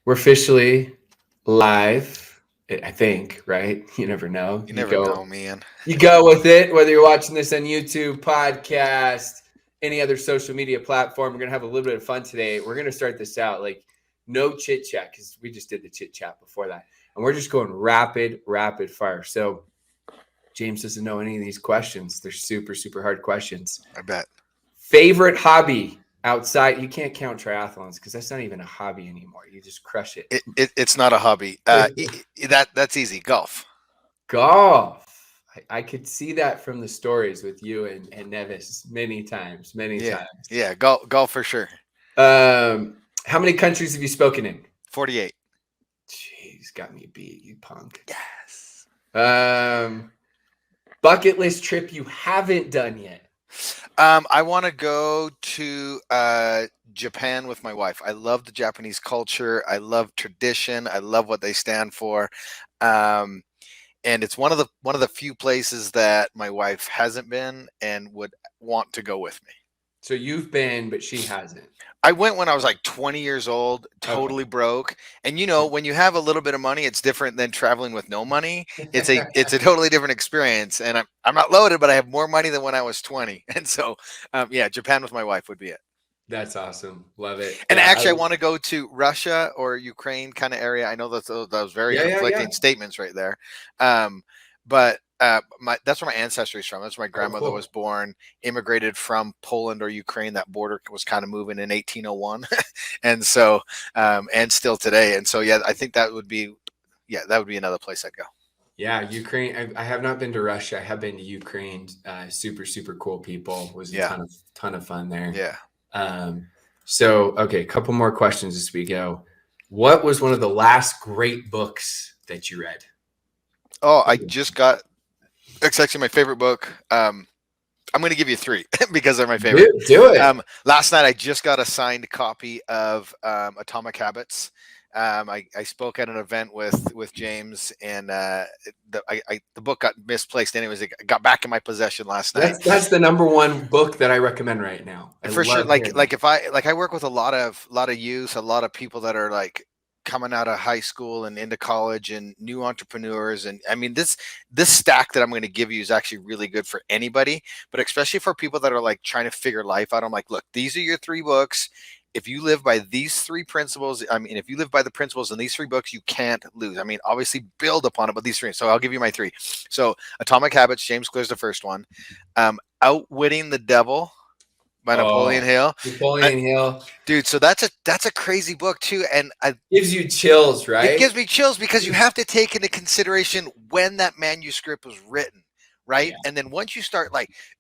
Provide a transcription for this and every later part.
We're officially live, I think, right? You never know. You never know, man. You go with it, whether you're watching this on YouTube, podcast, any other social media platform. We're gonna have a little bit of fun today. We're gonna start this out like no chit chat because we just did the chit chat before that, and we're just going rapid fire. So James doesn't know any of these questions. They're super hard questions. I bet. Favorite hobby outside? You can't count triathlons because that's not even a hobby anymore. You just crush it. It's not a hobby. That's easy. Golf. Golf. I could see that from the stories with you and Nevis many times, many Yeah, times. yeah. Golf for sure. How many countries have you spoken in? 48. Jeez, got me beat, you punk. Yes. Bucket list trip you haven't done yet. I want to go to Japan with my wife. I love the Japanese culture. I love tradition. I love what they stand for. And it's one of the few places that my wife hasn't been and would want to go with me. So you've been, but she hasn't. I went when I was like 20 years old, totally broke. And when you have a little bit of money, it's different than traveling with no money. It's a totally different experience. And I'm not loaded, but I have more money than when I was 20. And so, yeah, Japan with my wife would be it. That's awesome. Love it. And actually, I want to go to Russia or Ukraine kind of area. I know those very conflicting statements right there. But that's where my ancestry is from. That's where my grandmother was born, immigrated from Poland or Ukraine. That border was kind of moving in 1801. And so, and still today. And so, yeah, I think that would be another place I'd go. Yeah, Ukraine. I have not been to Russia. I have been to Ukraine. Super cool people. It was a ton of fun there. Yeah. So, okay, a couple more questions as we go. What was one of the last great books that you read? Oh, it's actually my favorite book. I'm going to give you 3 because they're my favorite. Do it. Last night, I just got a signed copy of Atomic Habits. I spoke at an event with James, and the book got misplaced. Anyways, it got back in my possession last night. That's the number one book that I recommend right now. For sure. If I work with a lot of youth, a lot of people that are like coming out of high school and into college and new entrepreneurs. And I mean, this stack that I'm going to give you is actually really good for anybody, but especially for people that are like trying to figure life out. I'm like, look, these are your 3 books. If you live by these 3 principles, if you live by the principles in these 3 books, you can't lose. Obviously build upon it, but these 3. So I'll give you my 3. So Atomic Habits, James Clear's the first one. Outwitting the Devil by Napoleon Hill. Hill. Dude, so that's a crazy book too. And it gives you chills, right? It gives me chills because you have to take into consideration when that manuscript was written. Right. Yeah. And then once you start,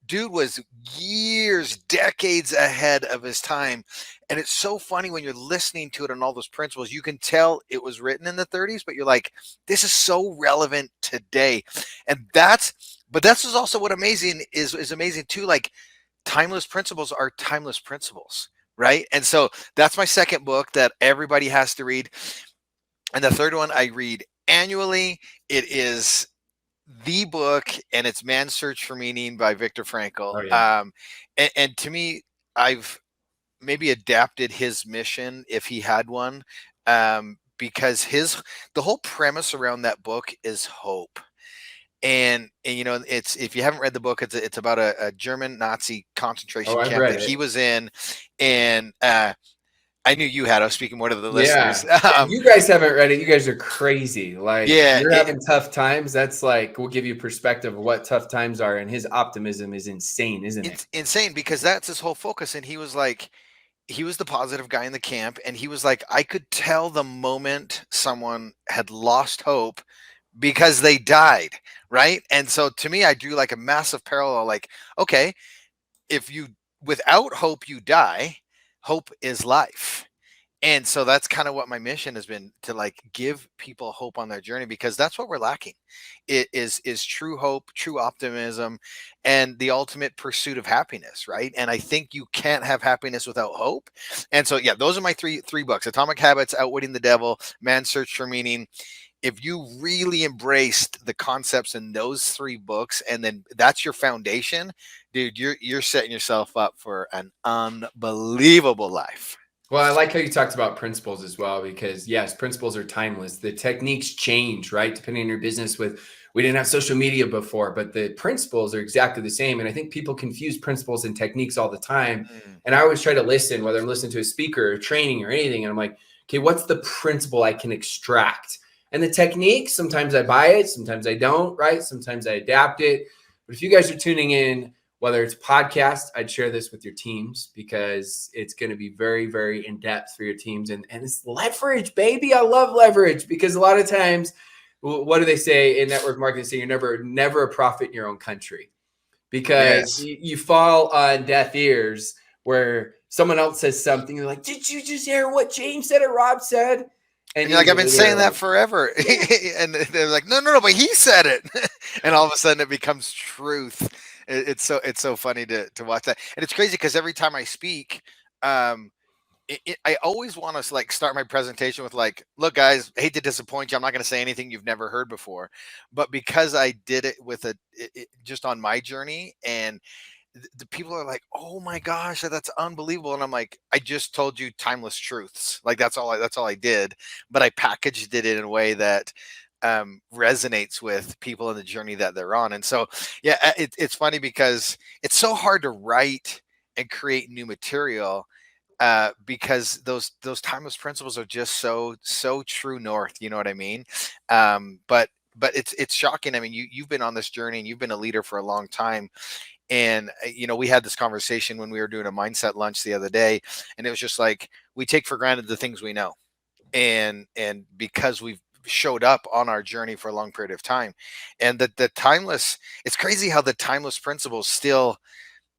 dude was years, decades ahead of his time. And it's so funny when you're listening to it and all those principles, you can tell it was written in the 30s, but you're like, this is so relevant today. And that's also what is amazing too. Like, timeless principles are timeless principles. Right. And so that's my second book that everybody has to read. And the third one I read annually. It is the book, and it's Man's Search for Meaning by Viktor Frankl. Oh, yeah. And to me, I've maybe adapted his mission if he had one, because the whole premise around that book is hope. And it's, if you haven't read the book, it's about a German Nazi concentration camp that he was in, and I knew you had. I was speaking more to the listeners. If you guys haven't read it, you guys are crazy. You're having tough times. That's we'll give you perspective of what tough times are. And his optimism is insane, isn't it? It's insane because that's his whole focus. And he was the positive guy in the camp. And he was like, I could tell the moment someone had lost hope because they died. Right. And so to me, I drew a massive parallel. Okay, if without hope, you die. Hope is life. And so that's kind of what my mission has been, to give people hope on their journey, because that's what we're lacking. It is true hope, true optimism, and the ultimate pursuit of happiness. Right. And I think you can't have happiness without hope. And so, yeah, those are my three books: Atomic Habits, Outwitting the Devil, Man's Search for Meaning. If you really embraced the concepts in those 3 books, and then that's your foundation, dude, you're setting yourself up for an unbelievable life. Well, I like how you talked about principles as well, because yes, principles are timeless. The techniques change, right? Depending on your business. We didn't have social media before, but the principles are exactly the same. And I think people confuse principles and techniques all the time. Mm. And I always try to listen, whether I'm listening to a speaker or training or anything. And I'm like, okay, what's the principle I can extract? And the technique, sometimes I buy it, sometimes I don't, right? Sometimes I adapt it. But if you guys are tuning in, whether it's podcast, I'd share this with your teams, because it's going to be very, very in depth for your teams. And it's leverage, baby. I love leverage, because a lot of times, what do they say in network marketing? Say you're never a prophet in your own country, because Yes. you fall on deaf ears where someone else says something. You're like, did you just hear what James said or Rob said? And And you're like, I've been usually they're saying that like, forever. yeah. And they're like, no, but he said it. And all of a sudden it becomes truth. It's so funny to watch that. And it's crazy because every time I speak, um, I always want to like start my presentation with like, look, guys, I hate to disappoint you. I'm not going to say anything you've never heard before, but because I did it with just on my journey, and the people are like, oh my gosh, that's unbelievable. And I'm like, I just told you timeless truths. Like that's all I did, but I packaged it in a way that resonates with people in the journey that they're on. And so, yeah, it's funny because it's so hard to write and create new material, because those timeless principles are just so true north. You know what I mean? But it's shocking. I mean, you've been on this journey and you've been a leader for a long time. And we had this conversation when we were doing a mindset lunch the other day, and it was just like we take for granted the things we know, and because we've showed up on our journey for a long period of time, and the timeless. It's crazy how the timeless principles still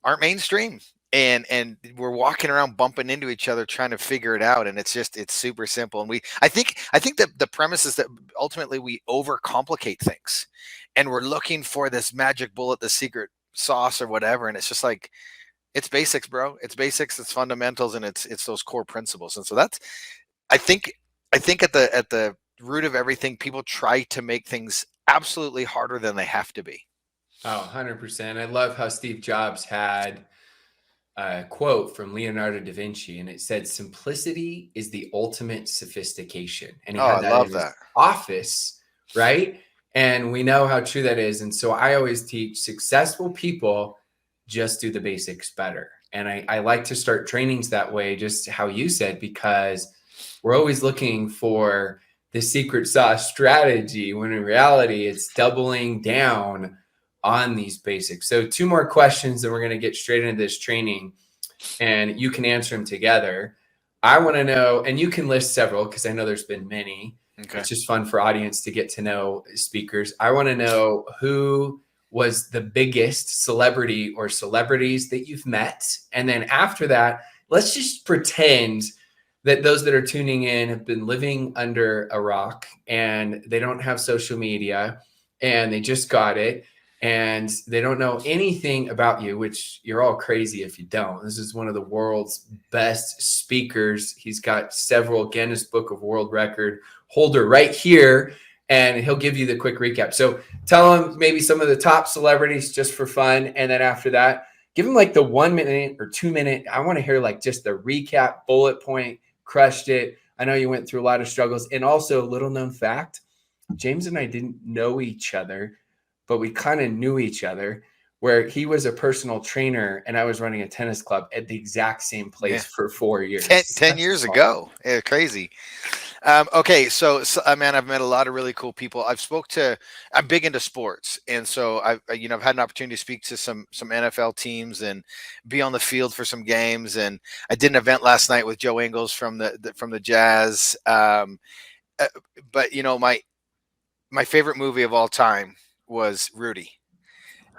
aren't mainstream, and we're walking around bumping into each other trying to figure it out, and it's super simple. And I think that the premise is that ultimately we overcomplicate things, and we're looking for this magic bullet, the secret sauce or whatever, and it's just like it's basics, bro. It's basics, it's fundamentals, and it's those core principles. And so that's i think I think at the root of everything, people try to make things absolutely harder than they have to be. Oh, 100%. I love how Steve Jobs had a quote from Leonardo da Vinci, and it said, simplicity is the ultimate sophistication. And he Oh, I had that love in his that. office, right? And we know how true that is. And so I always teach successful people just do the basics better. And I like to start trainings that way, just how you said, because we're always looking for the secret sauce strategy, when in reality, it's doubling down on these basics. So, two more questions, and we're going to get straight into this training, and you can answer them together. I want to know, and you can list several because I know there's been many. Okay. It's just fun for audience to get to know speakers. I want to know who was the biggest celebrity or celebrities that you've met. And then after that, let's just pretend that those that are tuning in have been living under a rock and they don't have social media and they just got it and they don't know anything about you, which you're all crazy if you don't. This is one of the world's best speakers. He's got several Guinness Book of World Record holder right here, and he'll give you the quick recap. So tell him maybe some of the top celebrities just for fun. And then after that, give him like the 1 minute or 2 minute. I want to hear like just the recap, bullet point, crushed it. I know you went through a lot of struggles. And also, little known fact, James and I didn't know each other, but we kind of knew each other, where he was a personal trainer and I was running a tennis club at the exact same Yeah. place for 4 years. 10 years ago. Yeah, crazy. Okay, so man, I've met a lot of really cool people. I'm big into sports, and so I've had an opportunity to speak to some NFL teams and be on the field for some games. And I did an event last night with Joe Ingles from the Jazz. Uh, but my favorite movie of all time was Rudy.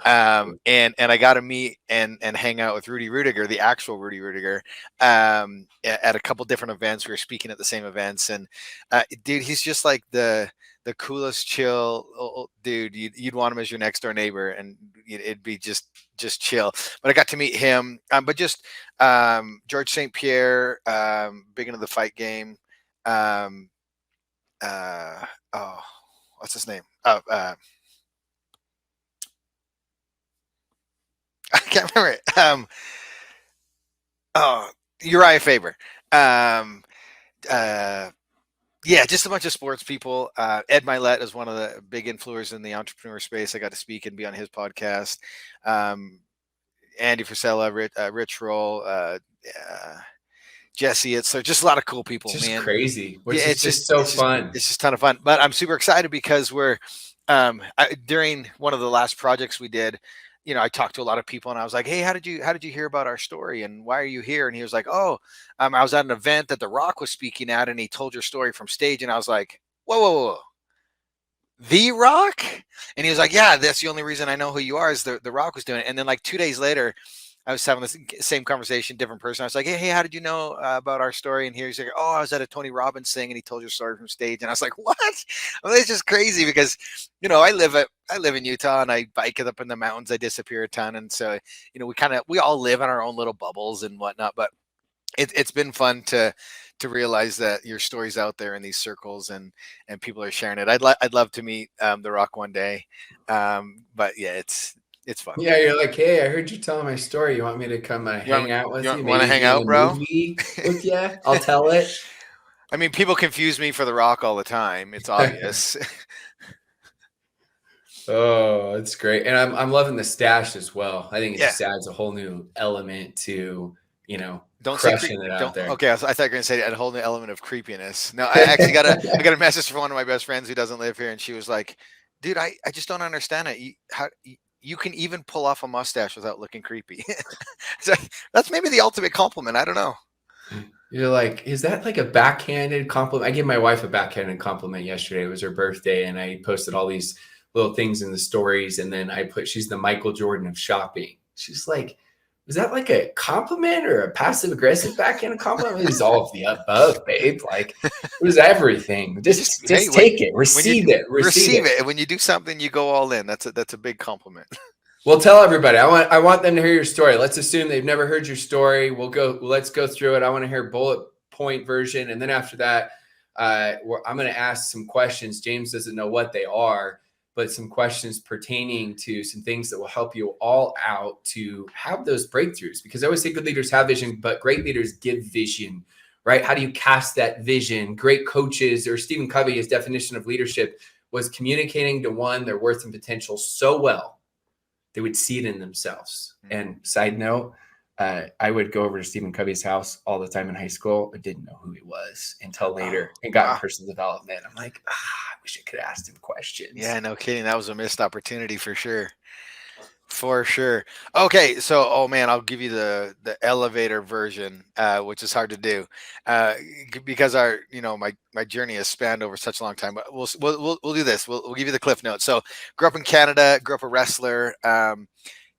And I got to meet and hang out with Rudy Rudiger, the actual Rudy Rudiger, at a couple different events. We were speaking at the same events, and dude, he's just like the coolest, chill dude. You'd want him as your next door neighbor, and it'd be just chill. But I got to meet him. But just George St. Pierre, big into the fight game. Um, oh, what's his name? I can't remember it. Oh, Uriah Faber. Yeah, just a bunch of sports people. Ed Milet is one of the big influencers in the entrepreneur space. I got to speak and be on his podcast. Andy Frisella, Rich Roll, Jesse. It's just a lot of cool It's people, just man. crazy, Yeah, which is just so fun. it's just a ton of fun. But I'm super excited because we're during one of the last projects we did. I talked to a lot of people and I was like, "Hey, how did you hear about our story and why are you here?" And he was like, "Oh, I was at an event that The Rock was speaking at, and he told your story from stage." And I was like, "Whoa, whoa, whoa, The Rock?" And he was like, "Yeah, that's the only reason I know who you are is the Rock was doing it." And then like 2 days later, I was having the same conversation, different person. I was like, "Hey, how did you know about our story?" And here he's like, "Oh, I was at a Tony Robbins thing, and he told your story from stage." And I was like, "What?" Well, it's just crazy because, I live in Utah, and I bike it up in the mountains. I disappear a ton, and so we all live in our own little bubbles and whatnot. But it's been fun to realize that your story's out there in these circles and people are sharing it. I'd love to meet The Rock one day, but yeah, it's fun. Yeah, you're like, hey, I heard you telling my story. You want me to come hang out with you? Want to Maybe hang be in out, a bro? movie with you? I'll tell it. I mean, people confuse me for The Rock all the time. It's obvious. Oh, that's great. And I'm loving the stash as well. I think it Yeah. just adds a whole new element to, Don't say crushing it out don't. there. Okay, I thought you were gonna say a whole new element of creepiness. No, I actually I got a message from one of my best friends who doesn't live here, and she was like, "Dude, I just don't understand it. You can even pull off a mustache without looking creepy." So that's maybe the ultimate compliment. I don't know. You're like, is that like a backhanded compliment? I gave my wife a backhanded compliment yesterday. It was her birthday, and I posted all these little things in the stories. And then she's the Michael Jordan of shopping. She's like, was that like a compliment or a passive aggressive backhanded compliment? It was all of the above, babe. Like, it was everything. Just Hey, take it, receive it, receive it. When you do something, you go all in. That's a big compliment. Well, tell everybody. I want them to hear your story. Let's assume they've never heard your story. Let's go through it. I want to hear bullet point version, and then after that, I'm going to ask some questions. James doesn't know what they are, but some questions pertaining to some things that will help you all out to have those breakthroughs. Because I always say good leaders have vision, but great leaders give vision, right? How do you cast that vision? Great coaches, or Stephen Covey, his definition of leadership was communicating to one their worth and potential so well they would see it in themselves. And side note, I would go over to Stephen Covey's house all the time in high school. I didn't know who he was until later and got in personal development. I'm like, I wish I could ask him questions. Yeah, no kidding. That was a missed opportunity for sure. For sure. Okay, so man, I'll give you the elevator version, which is hard to do, because my journey has spanned over such a long time. But we'll do this. We'll give you the cliff notes. So, grew up in Canada, grew up a wrestler.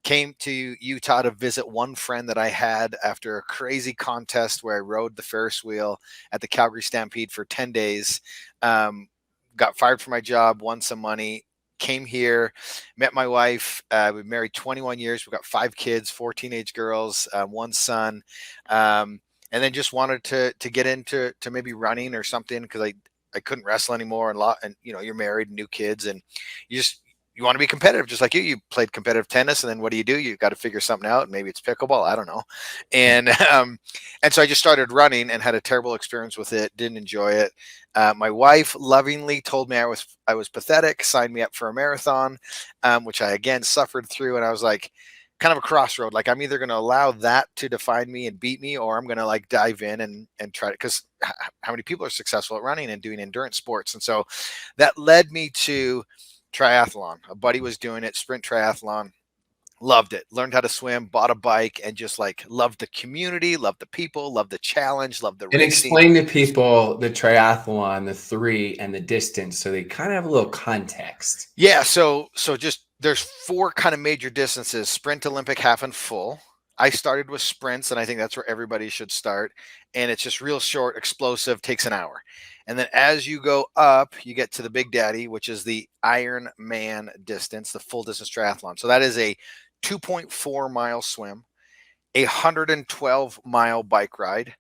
Came to Utah to visit one friend that I had after a crazy contest where I rode the Ferris wheel at the Calgary Stampede for 10 days. Got fired from my job, won some money. Came here, met my wife. We've been married 21 years. We've got 5 kids, 4 teenage girls, 1 son, and then just wanted to get into maybe running or something because I couldn't wrestle anymore. And you're married, and new kids, and you want to be competitive, just like you played competitive tennis. And then what do? You got to figure something out. Maybe it's pickleball. I don't know. And so I just started running and had a terrible experience with it. Didn't enjoy it. My wife lovingly told me I was pathetic, signed me up for a marathon, which I again suffered through. And I was like, kind of a crossroad. Like, I'm either going to allow that to define me and beat me, or I'm going to like dive in and try to, because how many people are successful at running and doing endurance sports? And so that led me to triathlon. A buddy was doing it, sprint triathlon. Loved it. Learned how to swim, bought a bike, and just like loved the community, loved the people, loved the challenge, loved the racing. And explain to people the triathlon, the 3, and the distance, so they kind of have a little context. Yeah. So just there's 4 kind of major distances: sprint, Olympic, half, and full. I started with sprints, and I think that's where everybody should start. And it's just real short, explosive, takes an hour. And then as you go up, you get to the big daddy, which is the Ironman distance, the full distance triathlon. So that is a 2.4 mile swim, a 112 mile bike ride,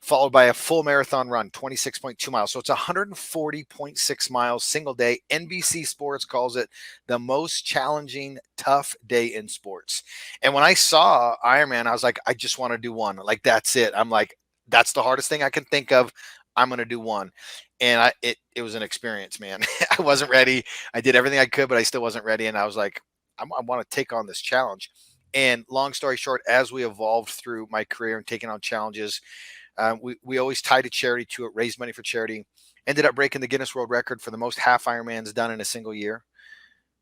followed by a full marathon run, 26.2 miles. So it's 140.6 miles, single day. NBC Sports calls it the most challenging, tough day in sports. And when I saw Ironman, I was like, I just want to do one. Like, that's it. I'm like, that's the hardest thing I can think of. I'm going to do one. And it was an experience, man. I wasn't ready. I did everything I could, but I still wasn't ready. And I was like, I want to take on this challenge. And long story short, as we evolved through my career and taking on challenges, we always tied a charity to it, raised money for charity, ended up breaking the Guinness World Record for the most half Ironmans done in a single year.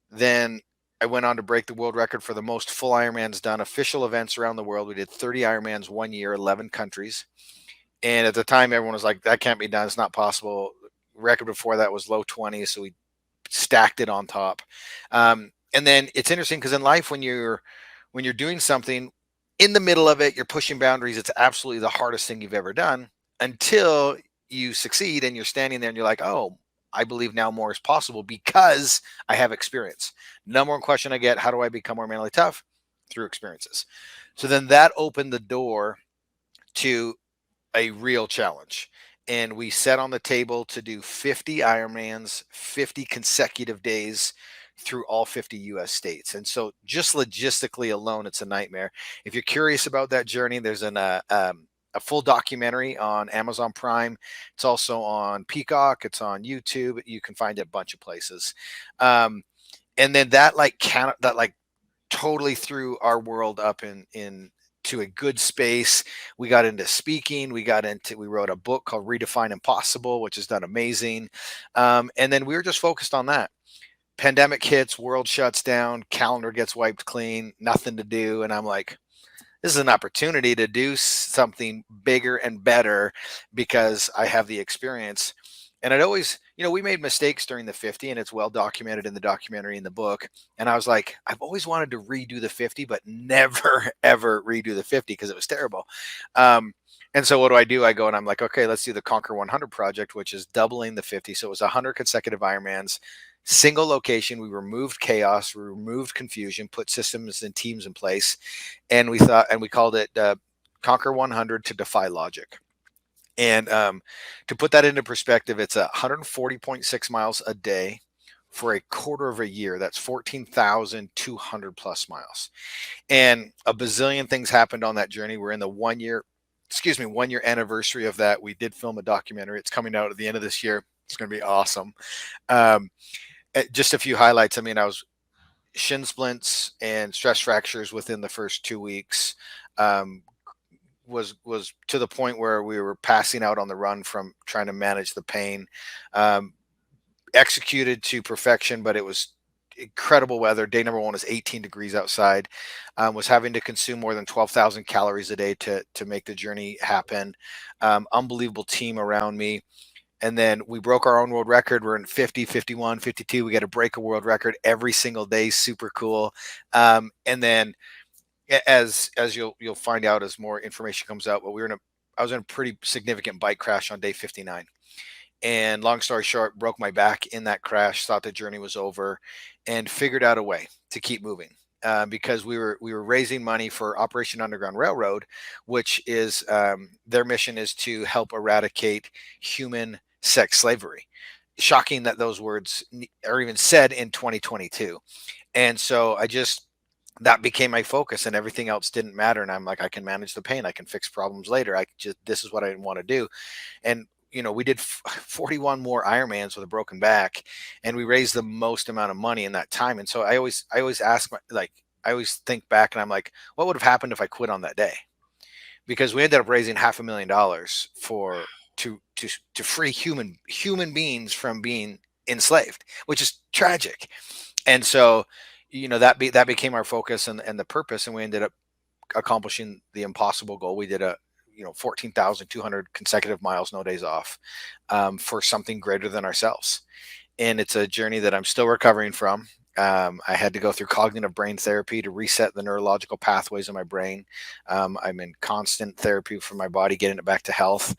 Then I went on to break the world record for the most full Ironmans done, official events around the world. We did 30 Ironmans 1 year, 11 countries. And at the time, everyone was like, that can't be done. It's not possible. Record before that was low 20s. So we stacked it on top. And then it's interesting because in life, when you're doing something in the middle of it, you're pushing boundaries. It's absolutely the hardest thing you've ever done until you succeed and you're standing there and you're like, oh, I believe now more is possible because I have experience. Number one question I get, how do I become more mentally tough? Through experiences. So then that opened the door to a real challenge. And we set on the table to do 50 Ironmans, 50 consecutive days through all 50 US states. And so just logistically alone, it's a nightmare. If you're curious about that journey, there's a full documentary on Amazon Prime. It's also on Peacock. It's on YouTube. You can find it a bunch of places. And then that totally threw our world up in to a good space. We got into speaking. We wrote a book called Redefine Impossible, which has done amazing. And then we were just focused on that. Pandemic hits, world shuts down, calendar gets wiped clean, nothing to do. And I'm like, this is an opportunity to do something bigger and better because I have the experience. And I'd always, we made mistakes during the 50 and it's well documented in the documentary in the book. And I was like, I've always wanted to redo the 50, but never, ever redo the 50 because it was terrible. And so what do? I go and I'm like, okay, let's do the Conquer 100 project, which is doubling the 50. So it was 100 consecutive Ironmans, single location. We removed chaos, we removed confusion, put systems and teams in place. And we called it Conquer 100 to defy logic. And to put that into perspective, it's 140.6 miles a day for a quarter of a year. That's 14,200 plus miles. And a bazillion things happened on that journey. We're in the 1 year anniversary of that. We did film a documentary. It's coming out at the end of this year. It's going to be awesome. Just a few highlights. I mean, I was shin splints and stress fractures within the first 2 weeks. Was to the point where we were passing out on the run from trying to manage the pain. Executed to perfection, but it was incredible weather. Day number 1 was 18 degrees outside. Was having to consume more than 12,000 calories a day to make the journey happen. Unbelievable team around me. And then we broke our own world record. We're in 50, 51, 52. We got to break a world record every single day. Super cool. And then as you'll find out as more information comes out, but I was in a pretty significant bike crash on day 59. And long story short, broke my back in that crash, thought the journey was over, and figured out a way to keep moving. Because we were raising money for Operation Underground Railroad, which is their mission is to help eradicate human sex slavery. Shocking that those words are even said in 2022. And so that became my focus, and everything else didn't matter. And I'm like, I can manage the pain. I can fix problems later. This is what I want to do. And we did 41 more Ironmans with a broken back, and we raised the most amount of money in that time. And so I always ask, I always think back, and I'm like, what would have happened if I quit on that day? Because we ended up raising $500,000 to free human beings from being enslaved, which is tragic. And so, that became our focus and the purpose, and we ended up accomplishing the impossible goal. We did 14,200 consecutive miles, no days off, for something greater than ourselves. And it's a journey that I'm still recovering from. I had to go through cognitive brain therapy to reset the neurological pathways in my brain. I'm in constant therapy for my body, getting it back to health.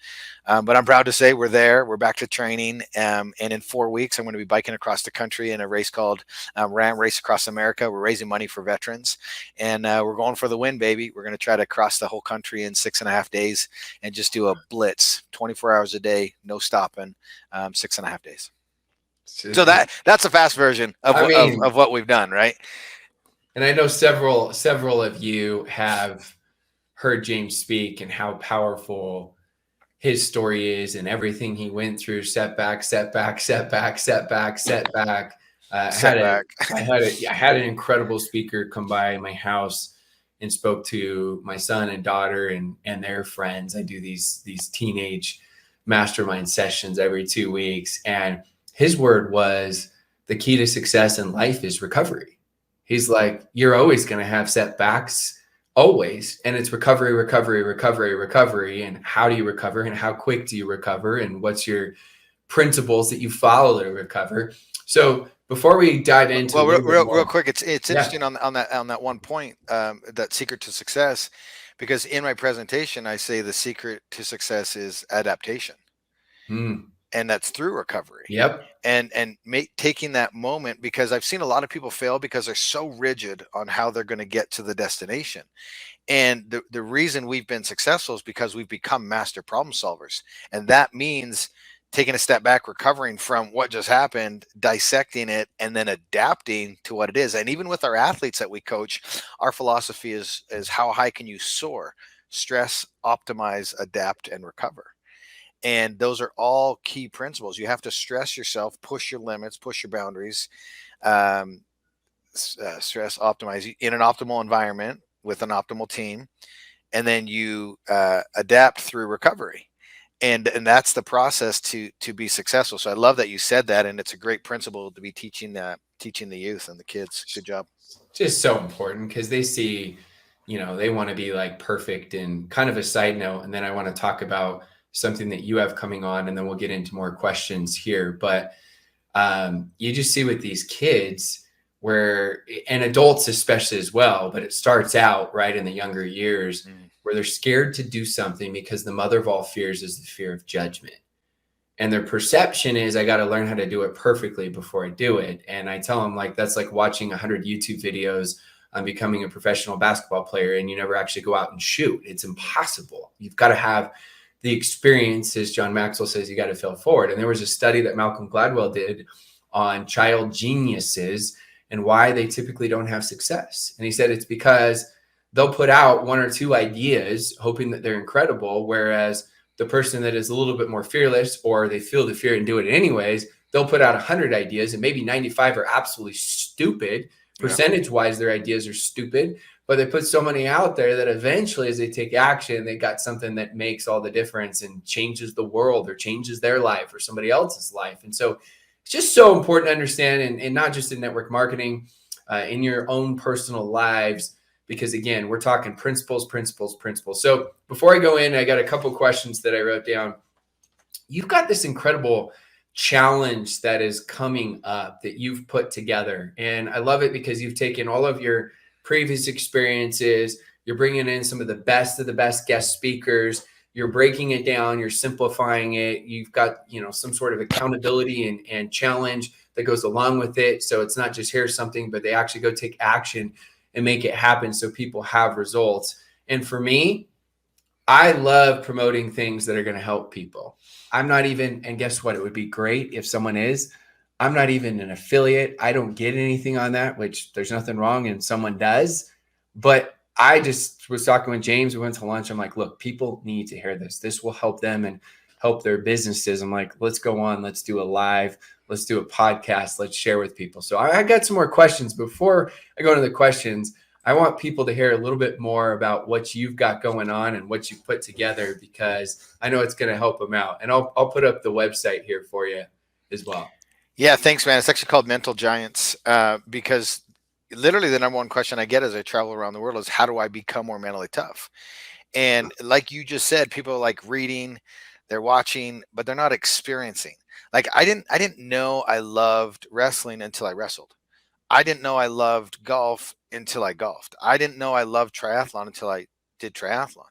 But I'm proud to say we're there. We're back to training. And in 4 weeks, I'm going to be biking across the country in a race called Ram Race Across America. We're raising money for veterans, and we're going for the win, baby. We're going to try to cross the whole country in 6.5 days and just do a blitz, 24 hours a day, no stopping, 6.5 days. So that's a fast version of, I mean, of what we've done, right? And I know several of you have heard James speak and how powerful his story is and everything he went through, setback, setback, setback, setback, setback. Setback. I had an incredible speaker come by my house and spoke to my son and daughter and their friends. I do these teenage mastermind sessions every 2 weeks, and his word was the key to success in life is recovery. He's like, you're always going to have setbacks, always. And it's recovery, recovery, recovery, recovery. And how do you recover? And how quick do you recover? And what's your principles that you follow to recover? So before we dive into real quick, it's interesting on that one point, that secret to success, because in my presentation I say the secret to success is adaptation. And that's through recovery. Yep. And taking that moment, because I've seen a lot of people fail because they're so rigid on how they're going to get to the destination. And the reason we've been successful is because we've become master problem solvers. And that means taking a step back, recovering from what just happened, dissecting it, and then adapting to what it is. And even with our athletes that we coach, our philosophy is how high can you soar? Stress, optimize, adapt, and recover. And those are all key principles. You have to stress yourself, push your limits, push your boundaries, stress, optimize in an optimal environment with an optimal team. And then you adapt through recovery. And that's the process to be successful. So I love that you said that. And it's a great principle to be teaching the youth and the kids. Good job. Just so important because they see, they want to be like perfect. And kind of a side note, and then I want to talk about something that you have coming on, and then we'll get into more questions here. But you just see with these kids and adults especially as well, but it starts out right in the younger years where they're scared to do something because the mother of all fears is the fear of judgment. And their perception is, I got to learn how to do it perfectly before I do it. And I tell them, like, that's like watching 100 YouTube videos on becoming a professional basketball player and you never actually go out and shoot. It's impossible. You've got to have the experience, as John Maxwell says, you got to fail forward. And there was a study that Malcolm Gladwell did on child geniuses and why they typically don't have success. And he said it's because they'll put out 1 or 2 ideas hoping that they're incredible, whereas the person that is a little bit more fearless, or they feel the fear and do it anyways, they'll put out 100 ideas and maybe 95 are absolutely stupid. Percentage-wise, their ideas are stupid. But they put so many out there that eventually, as they take action, they got something that makes all the difference and changes the world or changes their life or somebody else's life. And so it's just so important to understand, and not just in network marketing, in your own personal lives, because again, we're talking principles. So before I go in, I got a couple questions that I wrote down. You've got this incredible challenge that is coming up that you've put together. And I love it because you've taken all of your previous experiences, you're bringing in some of the best guest speakers, you're breaking it down, you're simplifying it, you've got some sort of accountability and challenge that goes along with it. So it's not just here's something, but they actually go take action and make it happen so people have results. And for me, I love promoting things that are going to help people. I'm not even, and guess what, it would be great if someone is, I'm not even an affiliate. I don't get anything on that, which there's nothing wrong, and someone does. But I just was talking with James. We went to lunch. I'm like, look, people need to hear this. This will help them and help their businesses. I'm like, let's go on. Let's do a live. Let's do a podcast. Let's share with people. So I got some more questions. Before I go into the questions, I want people to hear a little bit more about what you've got going on and what you've put together, because I know it's going to help them out. And I'll put up the website here for you as well. Yeah, thanks, man. It's actually called Mental Giants, because literally the number one question I get as I travel around the world is, how do I become more mentally tough? And like you just said, people are like reading, they're watching, but they're not experiencing. Like I didn't know I loved wrestling until I wrestled. I didn't know I loved golf until I golfed. I didn't know I loved triathlon until I did triathlon.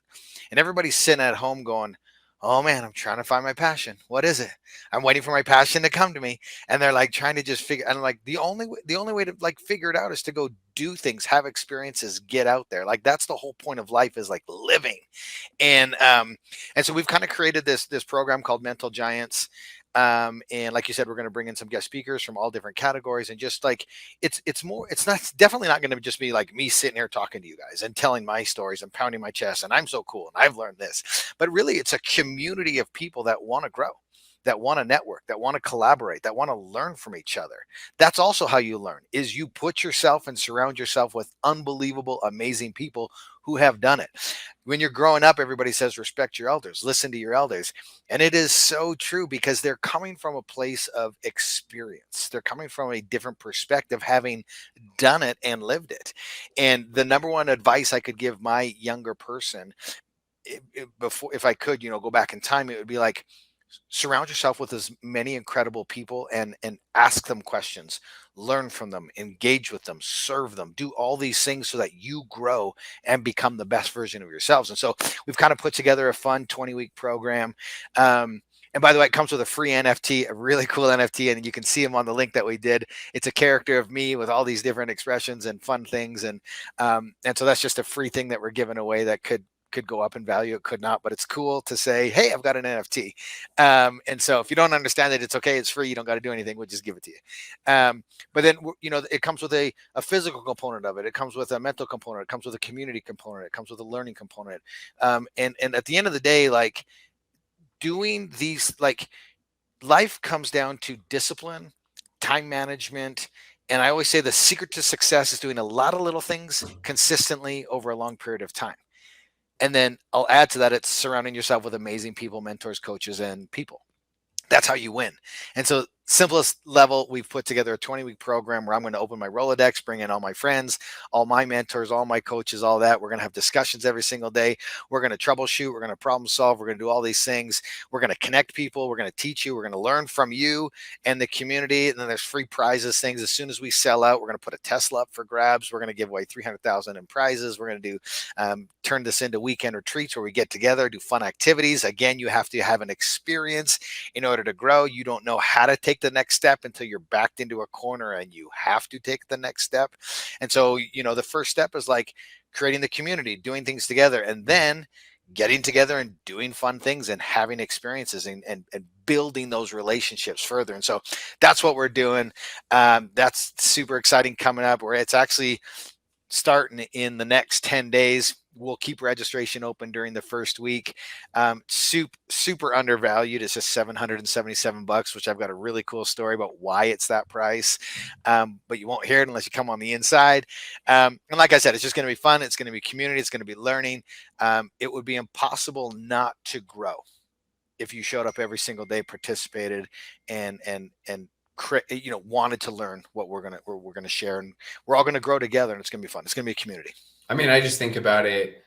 And everybody's sitting at home going, "Oh man, I'm trying to find my passion. What is it? I'm waiting for my passion to come to me." And they're like trying to just figure. And I'm like, the only way to like figure it out is to go do things, have experiences, get out there. Like that's the whole point of life, is like living. And so we've kind of created this program called Mental Giants. And like you said, we're going to bring in some guest speakers from all different categories, and just like it's not definitely not going to just be like me sitting here talking to you guys and telling my stories and pounding my chest and I'm so cool and I've learned this. But really, it's a community of people that want to grow, that want to network, that want to collaborate, that want to learn from each other. That's also how you learn, is you put yourself and surround yourself with unbelievable, amazing people who have done it. When you're growing up, everybody says respect your elders, listen to your elders. And it is so true, because they're coming from a place of experience. They're coming from a different perspective, having done it and lived it. And the number one advice I could give my younger person, before, if I could, go back in time, it would be like, surround yourself with as many incredible people and ask them questions, learn from them, engage with them, serve them, do all these things so that you grow and become the best version of yourselves. And so we've kind of put together a fun 20-week program. And by the way, it comes with a free NFT, a really cool NFT, and you can see them on the link that we did. It's a character of me with all these different expressions and fun things. And so that's just a free thing that we're giving away that could go up in value. It could not, but it's cool to say, hey, I've got an NFT. And so if you don't understand it, it's okay. It's free. You don't got to do anything. We'll just give it to you. But then, it comes with a physical component of it. It comes with a mental component. It comes with a community component. It comes with a learning component. And at the end of the day, like doing these, like life comes down to discipline, time management. And I always say the secret to success is doing a lot of little things consistently over a long period of time. And then I'll add to that, it's surrounding yourself with amazing people, mentors, coaches, and people. That's how you win. And so, simplest level, we've put together a 20-week program where I'm going to open my Rolodex, bring in all my friends, all my mentors, all my coaches, all that. We're going to have discussions every single day. We're going to troubleshoot. We're going to problem solve. We're going to do all these things. We're going to connect people. We're going to teach you. We're going to learn from you and the community. And then there's free prizes, things. As soon as we sell out, we're going to put a Tesla up for grabs. We're going to give away $300,000 in prizes. We're going to do turn this into weekend retreats where we get together, do fun activities. Again, you have to have an experience in order to grow. You don't know how to take the next step until you're backed into a corner and you have to take the next step. And so, the first step is like creating the community, doing things together, and then getting together and doing fun things and having experiences and building those relationships further. And so that's what we're doing. That's super exciting coming up, where it's actually starting in the next 10 days. We'll keep registration open during the first week. Super undervalued. It's just $777, which I've got a really cool story about why it's that price. But you won't hear it unless you come on the inside. And like I said, it's just going to be fun. It's going to be community. It's going to be learning. It would be impossible not to grow if you showed up every single day, participated, and wanted to learn what we're gonna share, and we're all gonna grow together, and it's gonna be fun. It's gonna be a community. I mean, I just think about it.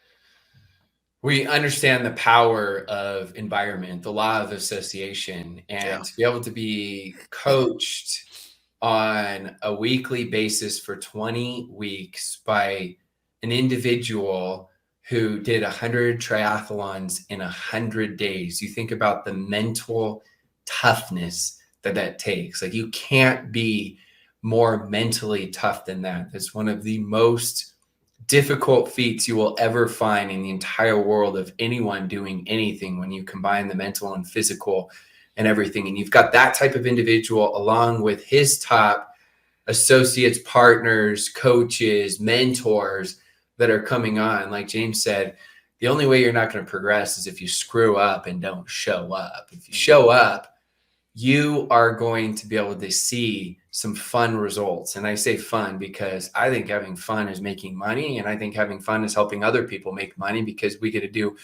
We understand the power of environment, the law of association, and to be able to be coached on a weekly basis for 20 weeks by an individual who did 100 triathlons in 100 days. You think about the mental toughness that takes. Like, you can't be more mentally tough than that. It's one of the most difficult feats you will ever find in the entire world of anyone doing anything, when you combine the mental and physical and everything. And you've got that type of individual along with his top associates, partners, coaches, mentors that are coming on. Like James said, the only way you're not going to progress is if you screw up and don't show up. If you show up, you are going to be able to see some fun results. And I say fun because I think having fun is making money. And I think having fun is helping other people make money, because we get to do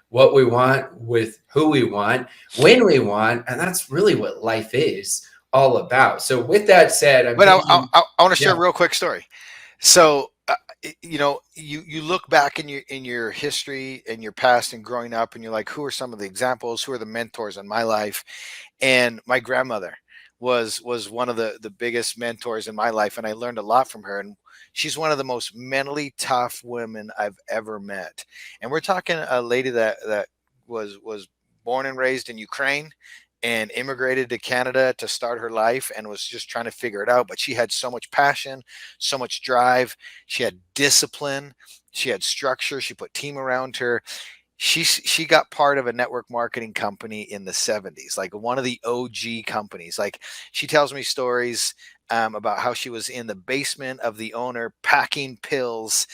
what we want with who we want, when we want. And that's really what life is all about. So with that said, I want to share a real quick story. So, you look back in your history and your past and growing up, and you're like, who are some of the examples? Who are the mentors in my life? And my grandmother was one of the biggest mentors in my life, and I learned a lot from her. And she's one of the most mentally tough women I've ever met. And we're talking a lady that was born and raised in Ukraine and immigrated to Canada to start her life and was just trying to figure it out. But she had so much passion, so much drive. She had discipline. She had structure. She put team around her. She got part of a network marketing company in the 70s, like one of the OG companies. Like, she tells me stories about how she was in the basement of the owner packing pills,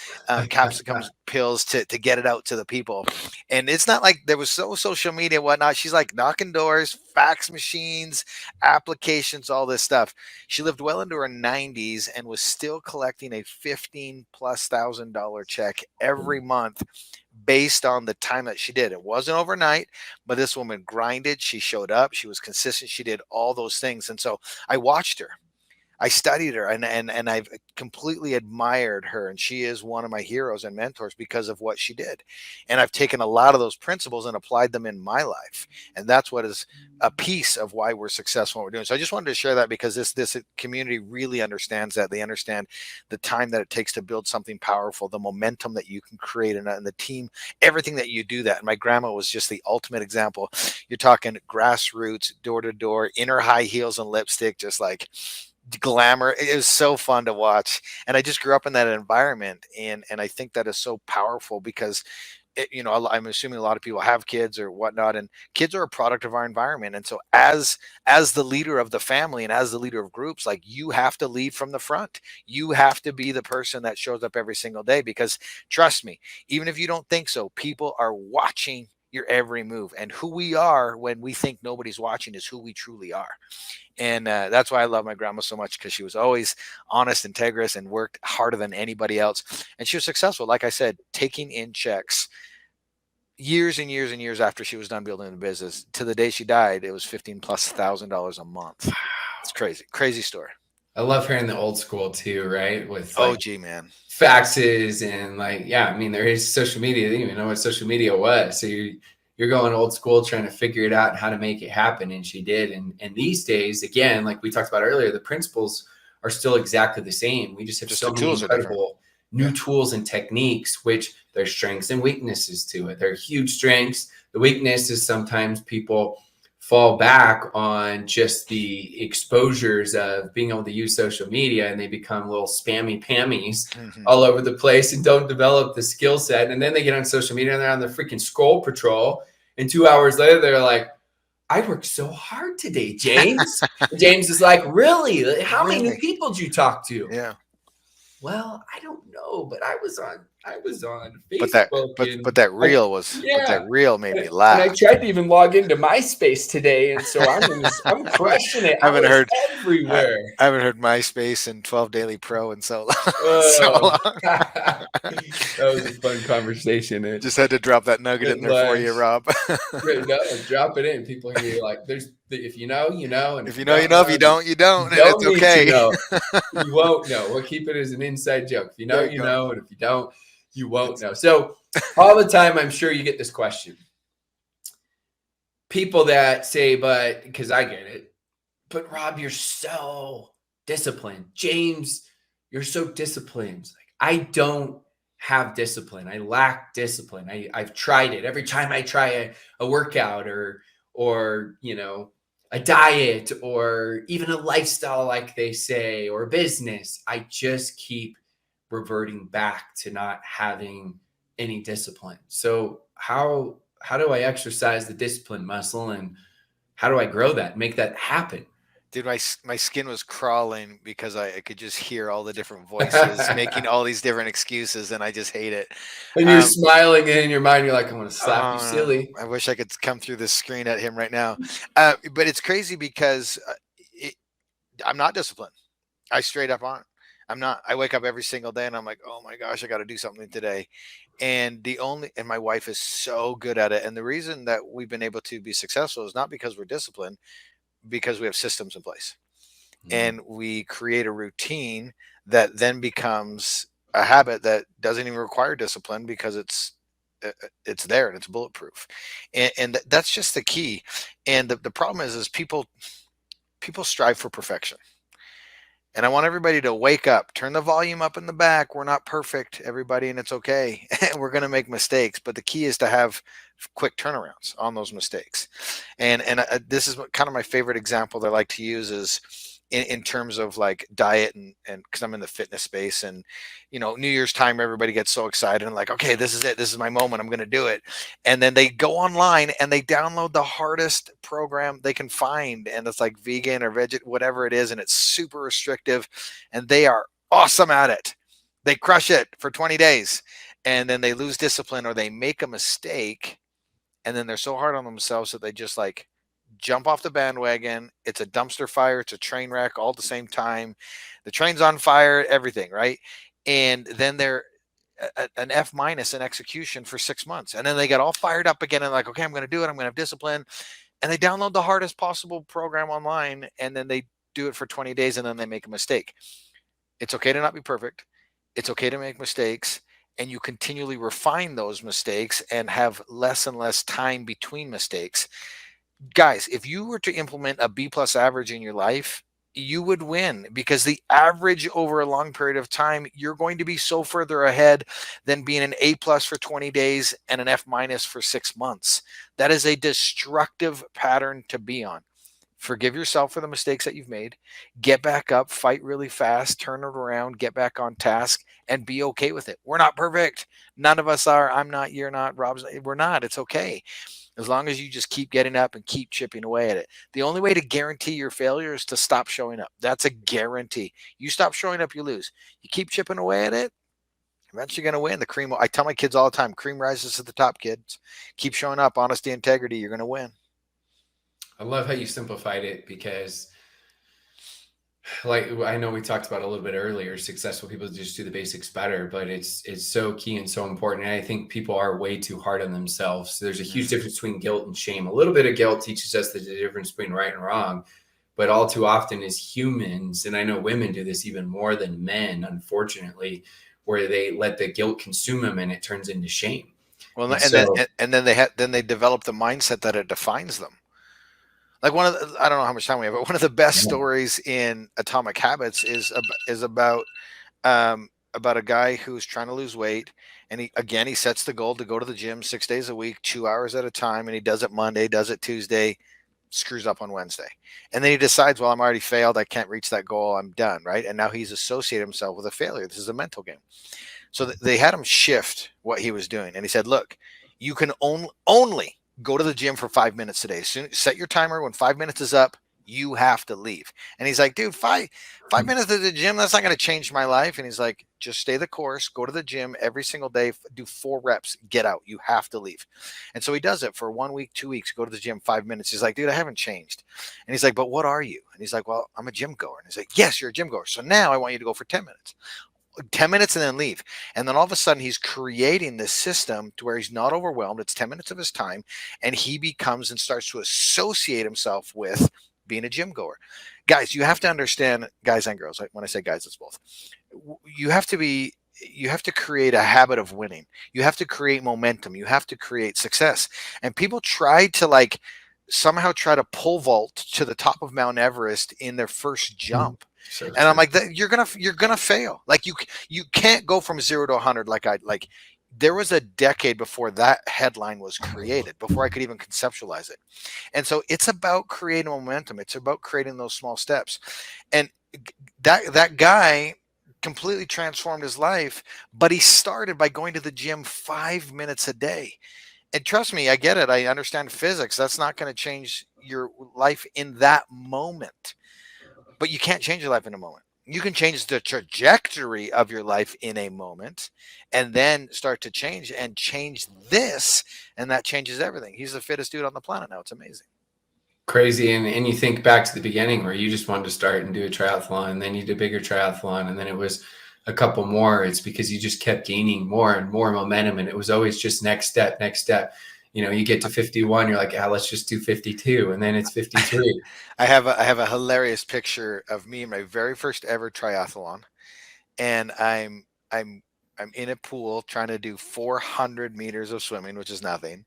capsicum pills to get it out to the people. And it's not like there was social media and whatnot. She's like knocking doors, fax machines, applications, all this stuff. She lived well into her 90s and was still collecting a $15,000+ check every month based on the time that she did. It wasn't overnight, but this woman grinded. She showed up. She was consistent. She did all those things. And so I watched her. I studied her, and I've completely admired her. And she is one of my heroes and mentors because of what she did. And I've taken a lot of those principles and applied them in my life. And that's what is a piece of why we're successful in what we're doing. So I just wanted to share that because this community really understands that. They understand the time that it takes to build something powerful, the momentum that you can create, and the team, everything that you do that. And my grandma was just the ultimate example. You're talking grassroots, door to door, inner high heels and lipstick, just like glamour. It was so fun to watch, and I just grew up in that environment, and I think that is so powerful because I'm assuming a lot of people have kids or whatnot, and kids are a product of our environment. And so as the leader of the family and as the leader of groups, like, you have to lead from the front. You have to be the person that shows up every single day, because trust me, even if you don't think so, people are watching your every move. And who we are when we think nobody's watching is who we truly are. And that's why I love my grandma so much, because she was always honest, integrous, and worked harder than anybody else. And she was successful, like I said, taking in checks years and years and years after she was done building the business. To the day she died, it was $15,000+ a month. It's crazy, crazy story. I love hearing the old school too, right? With like OG, man. faxes and like, yeah, I mean, there is social media. They didn't even know what social media was. So you're going old school trying to figure it out and how to make it happen. And she did. And these days, again, like we talked about earlier, the principles are still exactly the same. We just have so many incredible new tools and techniques, which there's strengths and weaknesses to it. There are huge strengths. The weakness is sometimes people fall back on just the exposures of being able to use social media, and they become little spammy pammies all over the place and don't develop the skill set. And then they get on social media and they're on the freaking scroll patrol. And 2 hours later, they're like, I worked so hard today, James. James is like, really? How many new people did you talk to? Yeah. Well, I don't know, but I was on Facebook. But that reel made me laugh. And I tried to even log into MySpace today, and so I'm crushing it. I haven't heard everywhere. I haven't heard MySpace and 12 Daily Pro and so long. That was a fun conversation. Just had to drop that nugget in there for you, Rob. No, drop it in. People hear you like, if you know, you know, and if you know, you know. If you don't, you don't. And it's okay. You won't know. We'll keep it as an inside joke. If you know, you know, and if you don't, you won't know. So all the time, I'm sure you get this question. People that say, but because I get it, but Rob, you're so disciplined. James, you're so disciplined. Like, I don't have discipline. I lack discipline. I've tried it. Every time I try a workout or a diet or even a lifestyle, like they say, or a business, I just keep reverting back to not having any discipline. So how do I exercise the discipline muscle, and how do I grow that, make that happen? Dude, my skin was crawling because I could just hear all the different voices making all these different excuses, and I just hate it. And you're smiling, and in your mind, you're like, I'm going to slap you silly. I wish I could come through this screen at him right now. But it's crazy because I'm not disciplined. I straight up aren't. I'm not. I wake up every single day and I'm like, oh my gosh, I got to do something today. And my wife is so good at it. And the reason that we've been able to be successful is not because we're disciplined, because we have systems in place, and we create a routine that then becomes a habit that doesn't even require discipline because it's there and it's bulletproof. And that's just the key. And the problem is people people strive for perfection. And I want everybody to wake up, turn the volume up in the back. We're not perfect, everybody, and it's okay. We're going to make mistakes, but the key is to have quick turnarounds on those mistakes. And this is kind of my favorite example that I like to use is in terms of like diet and because I'm in the fitness space, and New Year's time, everybody gets so excited and like, okay, this is it, this is my moment, I'm going to do it. And then they go online and they download the hardest program they can find, and it's like vegan or veg, whatever it is, and it's super restrictive, and they are awesome at it. They crush it for 20 days, and then they lose discipline or they make a mistake, and then they're so hard on themselves that they just like jump off the bandwagon. It's a dumpster fire. It's a train wreck all at the same time. The train's on fire, everything, right? And then they're an F minus in execution for 6 months. And then they get all fired up again and like, okay, I'm going to do it. I'm going to have discipline. And they download the hardest possible program online, and then they do it for 20 days, and then they make a mistake. It's okay to not be perfect. It's okay to make mistakes. And you continually refine those mistakes and have less and less time between mistakes. Guys, if you were to implement a B plus average in your life, you would win, because the average over a long period of time, you're going to be so further ahead than being an A plus for 20 days and an F minus for 6 months. That is a destructive pattern to be on. Forgive yourself for the mistakes that you've made. Get back up, fight really fast, turn it around, get back on task, and be okay with it. We're not perfect. None of us are. I'm not, you're not, Rob's not. We're not. It's okay. As long as you just keep getting up and keep chipping away at it. The only way to guarantee your failure is to stop showing up. That's a guarantee. You stop showing up, you lose. You keep chipping away at it, eventually you're going to win. The cream, I tell my kids all the time, cream rises to the top, kids. Keep showing up, honesty, integrity, you're going to win. I love how you simplified it, because like I know we talked about a little bit earlier, successful people just do the basics better, but it's so key and so important. And I think people are way too hard on themselves. So there's a huge difference between guilt and shame. A little bit of guilt teaches us the difference between right and wrong, but all too often as humans, and I know women do this even more than men, unfortunately, where they let the guilt consume them and it turns into shame. Well, and then they develop the mindset that it defines them. Like I don't know how much time we have, but one of the best stories in Atomic Habits is about a guy who's trying to lose weight, and he sets the goal to go to the gym 6 days a week, 2 hours at a time, and he does it Monday, does it Tuesday, screws up on Wednesday, and then he decides, well, I'm already failed, I can't reach that goal, I'm done, right? And now he's associated himself with a failure. This is a mental game. So they had him shift what he was doing, and he said, look, you can only go to the gym for 5 minutes today. Set your timer. When 5 minutes is up, you have to leave. And he's like, dude, five minutes at the gym, that's not going to change my life. And he's like, just stay the course, go to the gym every single day, do 4 reps, get out. You have to leave. And so he does it for 1 week, 2 weeks, go to the gym 5 minutes. He's like, dude, I haven't changed. And he's like, but what are you? And he's like, well, I'm a gym goer. And he's like, yes, you're a gym goer. So now I want you to go for 10 minutes. 10 minutes and then leave. And then all of a sudden he's creating this system to where he's not overwhelmed. It's 10 minutes of his time, and he becomes and starts to associate himself with being a gym goer. Guys, you have to understand, guys and girls, when I say guys, it's both. You have to create a habit of winning. You have to create momentum. You have to create success. And people try to somehow try to pole vault to the top of Mount Everest in their first jump. So and I'm like, you're gonna fail. Like you can't go from 0 to 100. There was a decade before that headline was created, before I could even conceptualize it. And so it's about creating momentum. It's about creating those small steps. And that guy completely transformed his life, but he started by going to the gym 5 minutes a day. And trust me, I get it. I understand physics. That's not going to change your life in that moment. But you can't change your life in a moment. You can change the trajectory of your life in a moment, and then start to change this, and that changes everything. He's the fittest dude on the planet now. It's amazing. Crazy. And you think back to the beginning where you just wanted to start and do a triathlon, and then you did a bigger triathlon, and then it was a couple more. It's because you just kept gaining more and more momentum, and it was always just next step. You get to 51, you're like, let's just do 52, and then it's 53. I have a hilarious picture of me in my very first ever triathlon, and I'm I'm in a pool trying to do 400 meters of swimming, which is nothing.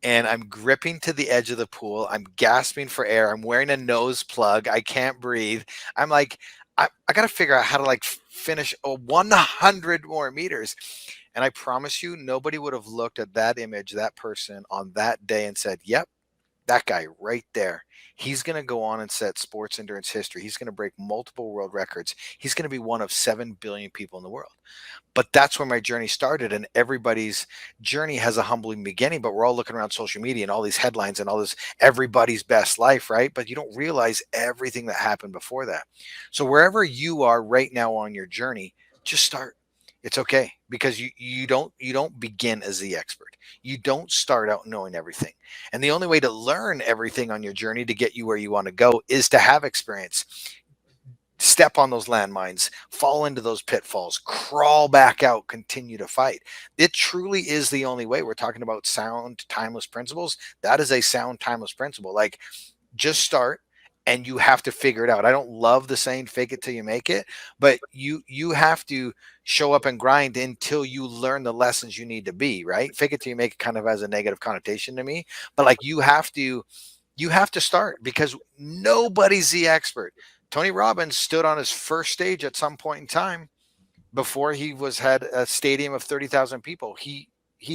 And I'm gripping to the edge of the pool. I'm gasping for air. I'm wearing a nose plug. I can't breathe. I'm like, I got to figure out how to like finish 100 more meters. And I promise you, nobody would have looked at that image, that person on that day and said, yep, that guy right there. He's going to go on and set sports endurance history. He's going to break multiple world records. He's going to be one of 7 billion people in the world. But that's where my journey started. And everybody's journey has a humbling beginning, but we're all looking around social media and all these headlines and all this everybody's best life, right? But you don't realize everything that happened before that. So wherever you are right now on your journey, just start. It's okay, because you don't begin as the expert. You don't start out knowing everything. And the only way to learn everything on your journey to get you where you want to go is to have experience. Step on those landmines, fall into those pitfalls, crawl back out, continue to fight. It truly is the only way. We're talking about sound, timeless principles. That is a sound, timeless principle. Like, just start. And you have to figure it out. I don't love the saying fake it till you make it, but you have to show up and grind until you learn the lessons you need to be, right? Fake it till you make it kind of has a negative connotation to me, but like you have to start, because nobody's the expert. Tony Robbins stood on his first stage at some point in time before he had a stadium of 30,000 people. He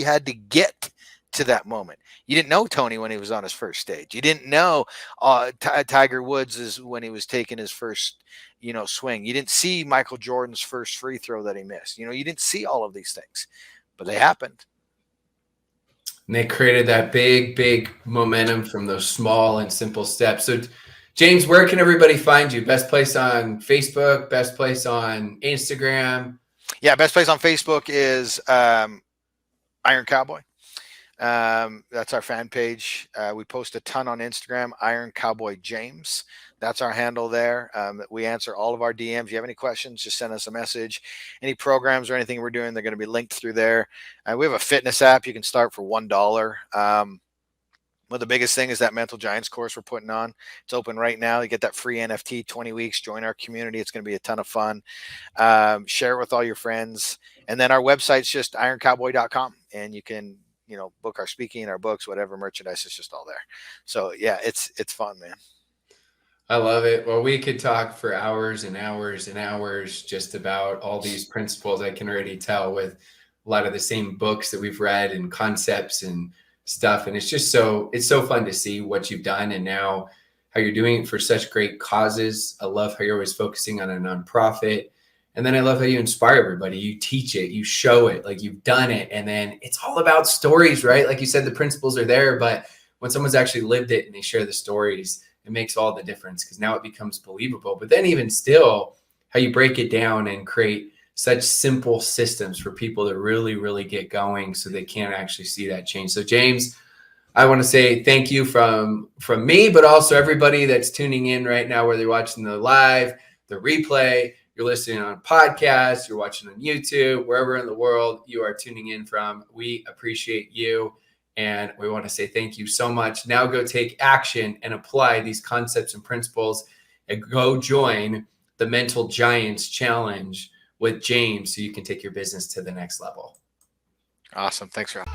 had to get to that moment. You didn't know Tony when he was on his first stage. You didn't know Tiger Woods is when he was taking his first, swing. You didn't see Michael Jordan's first free throw that he missed. You didn't see all of these things, but they happened. And they created that big momentum from those small and simple steps. So James, where can everybody find you? Best place on Facebook, best place on Instagram? Yeah, best place on Facebook is Iron Cowboy. That's our fan page. We post a ton on Instagram, Iron Cowboy James. That's our handle there. We answer all of our DMs. If you have any questions, just send us a message. Any programs or anything we're doing, they're going to be linked through there. We have a fitness app. You can start for $1. Well, the biggest thing is that Mental Giants course we're putting on. It's open right now. You get that free NFT, 20 weeks. Join our community. It's going to be a ton of fun. Share it with all your friends. And then our website's just ironcowboy.com. And you can book our speaking, our books, whatever merchandise is just all there. So yeah, it's fun, man. I love it. Well, we could talk for hours and hours and hours just about all these principles. I can already tell with a lot of the same books that we've read and concepts and stuff. And it's so fun to see what you've done and now how you're doing it for such great causes. I love how you're always focusing on a nonprofit. And then I love how you inspire everybody. You teach it, you show it, like you've done it. And then it's all about stories, right? Like you said, the principles are there, but when someone's actually lived it and they share the stories, it makes all the difference because now it becomes believable. But then even still, how you break it down and create such simple systems for people to really, really get going so they can actually see that change. So James, I want to say thank you from me, but also everybody that's tuning in right now, whether you're watching the live, the replay, you're listening on podcasts, you're watching on YouTube, wherever in the world you are tuning in from. We appreciate you. And we want to say thank you so much. Now go take action and apply these concepts and principles and go join the Mental Giants Challenge with James so you can take your business to the next level. Awesome. Thanks, Rob.